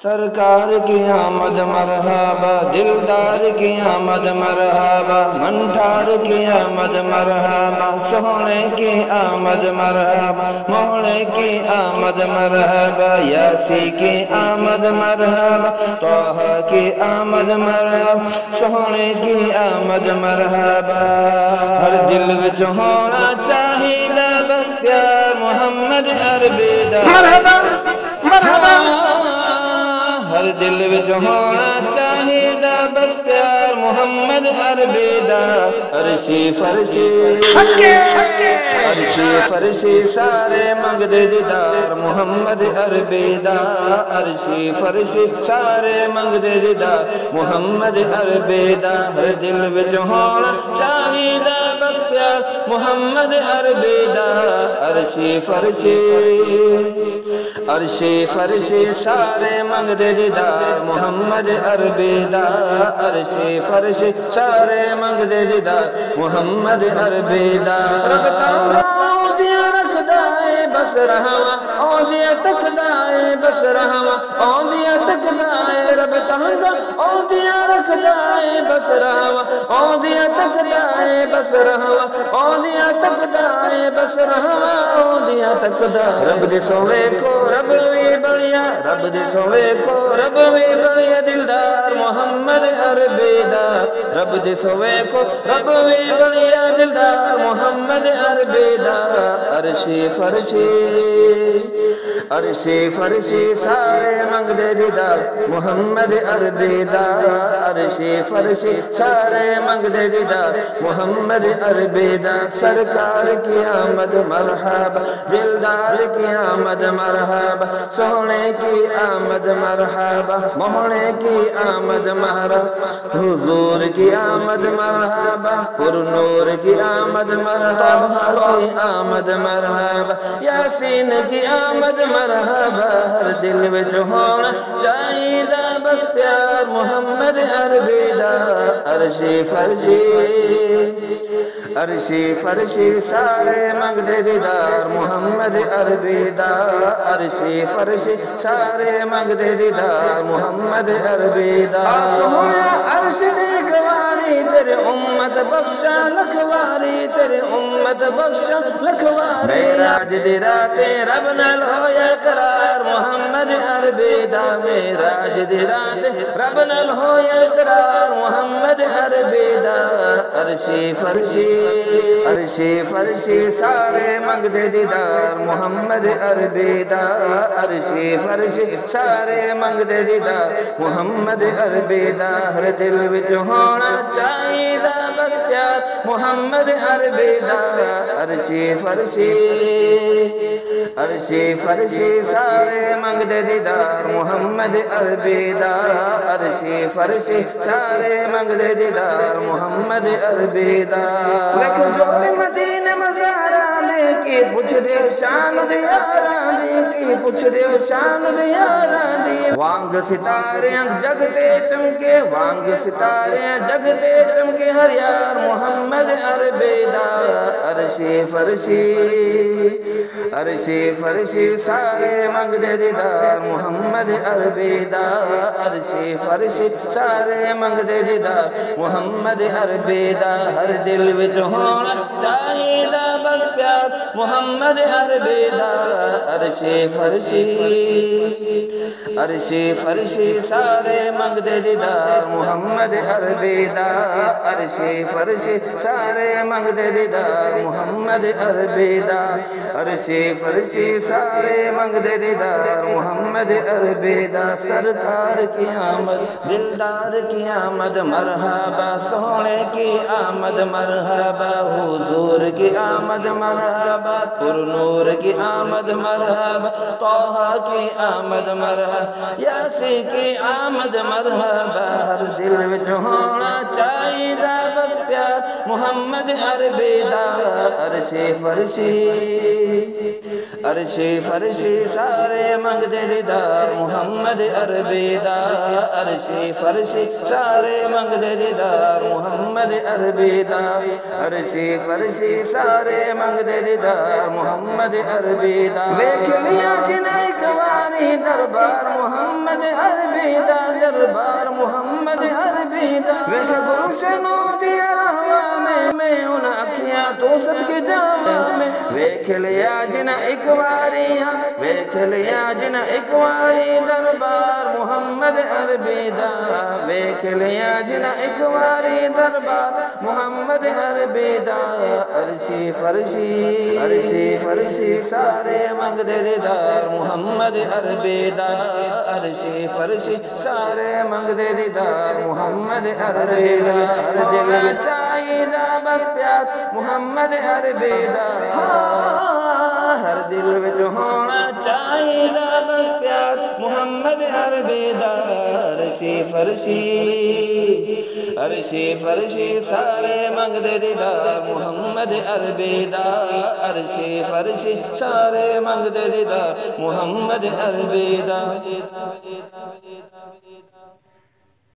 سرکار کی آمد مرحبا، دلدار کی آمد مرحبا، منٹھار کی آمد مرحبا، سونے کی آمد مرحبا، موڑے کی آمد مرحبا، یاسی کی آمد مرحبا، طہ کی آمد مرحبا، سونے کی آمد مرحبا۔ ہر دل وچ ہونا چاہیے بس پیار محمد عربی دا مرحبا مرحبا۔ ہر دل وچ ہونا چاہیے بس پیار محمد عربی دا۔ عرشی فرشی عرشی فرشی سارے منگدے دیدار محمد عربی دا۔ عرشی فرشی سارے منگدے دیدار محمد عربی دا۔ ہر دل وچ ہونا چاہیے بس پیار محمد عربی دا۔ عرشی فرشی عرشی فرشی سارے منگدے دیدار محمد عربی دا۔ عرشی فرشی سارے منگدے دیدار محمد عربی دا۔ رب تانگا اودیاں رکھدا اے بس رہواں، اودیاں تکدا اے بس رہواں، اودیاں تکدا اے رب تانگا اودیاں رکھدا اے بس رہواں، اودیاں تکدا اے بس رہواں، اودیاں تکدا اے بس رہواں، اودیاں تکدا۔ رب دے سوے کو رب وی بڑیا، رب دے سوے کو رب وی بڑیا، دلدار محمد عربی دا۔ رب دے سوے کو رب وی بڑیا، دلدار محمد عربی دا۔ عرشی فرشی عرشی فرشی سارے منگدے دیدار محمد عربی دا۔ عرشی فرشی سارے منگدے دیدار محمد عربی دا۔ سرکار کی آمد مرحبا، دلدار کی آمد مرحبا، سونے کی آمد مرحبا، موڑے کی آمد مرحبا، حضور کی آمد مرحبا، پر نور کی آمد مرحبا، کی آمد مرحبا، یاسین کی آمد مرحبا۔ ہر دل وچ ہونا چاہیے بس پیار محمد عربی دا۔ عرشی فرشی عرشی فرشی سارے منگدے دیدار محمد عربی دا۔ عرشی فرشی سارے منگدے دیدار محمد عربی دا۔ سویا عرش دی گواری تیرے امت بخشا لکھواری، تیرے امت بخشا لکھواری۔ معراج دی راتیں رب نال ہویا قرار محمد عربی دا۔ معراج دی راتیں رب نال ہویا قرار محمد عربی دا۔ عرشی فرشی عرشی فرشی سارے منگدے دیدار محمد عربی دا۔ عرشی فرشی سارے منگدے دیدار محمد عربی دا۔ ہر دل وچ ہونا چاہیے بس پیار محمد عربی دا۔ عرشی فرشی عرشی فرشی سارے منگدے دیدار محمد عربی دا۔ عرشی فرشی سارے منگدے دیدار محمد عربی دا۔ لکھ جو مدینہ مزاراں دے کی پوچھ دیو شان دیاراں دی، کی پوچھ دیو شان دیاراں دی۔ وانگ ستارے جگتے چمکے، وانگ ستارے جگتے چمکے، ہر یار محمد عربی دا۔ عرشی فرشی عرشی فرشی سارے منگدے دیدار محمد عربی دا۔ عرشی فرشی سارے منگدے دیدار محمد عربی دا۔ ہر دل وچ ہونا چاہیے بس پیار محمد عربی دا۔ عرشی فرشی عرشی فرشی سارے منگدے دیدار محمد عربی دا۔ عرشی فرشی سارے منگدے دیدار محمد عربی دا۔ عرشی فرشی سارے منگدے دیدار محمد عربی دا۔ سرکار کی آمد، دلدار کی آمد مرحبا، سونے کی آمد مرحبا، حضور کی آمد مرحبا، پر نور کی آمد مرحبا، طہ کی آمد مرحبا، یاسی کی آمد مرحبا۔ ہر دل وچ ہونا چاہیے بس پیار محمد عربی دا عرشی فرشی عرشی فرشی سارے منگدے دیدار محمد عربی دا عرشی فرشی سارے منگدے دیدار محمد عربی دا عرشی فرشی سارے منگدے دیدار محمد عربی دا ویکھ لیا جنہیں کوانی دربار محمد عربی دا دربار محمد عربی دا ویکھ گلشنو دیا رہوانے میں ان اکھیاں تو صدقے جامع میں ویکھ لیا جنہ اکواریاں ویکھ لیا جنہ اکواری دربار محمد عربی دا ویکھ لیا جنہ اکواری دربار محمد عربی دا عرشی فرشی عرشی فرشی سارے منگدے دیدار محمد عربی دا عرشی فرشی سارے منگدے دیدار محمد عربی دا ہر دل چاہیدہ بس پیار محمد عربی دا ہر دل وچ ہونا چاہیدہ بس پیار محمد عربی دا عرشی فرشی عرشی فرشی سارے منگدے دیدار محمد عربی دا عرشی فرشی سارے منگدے دیدار محمد عربی دا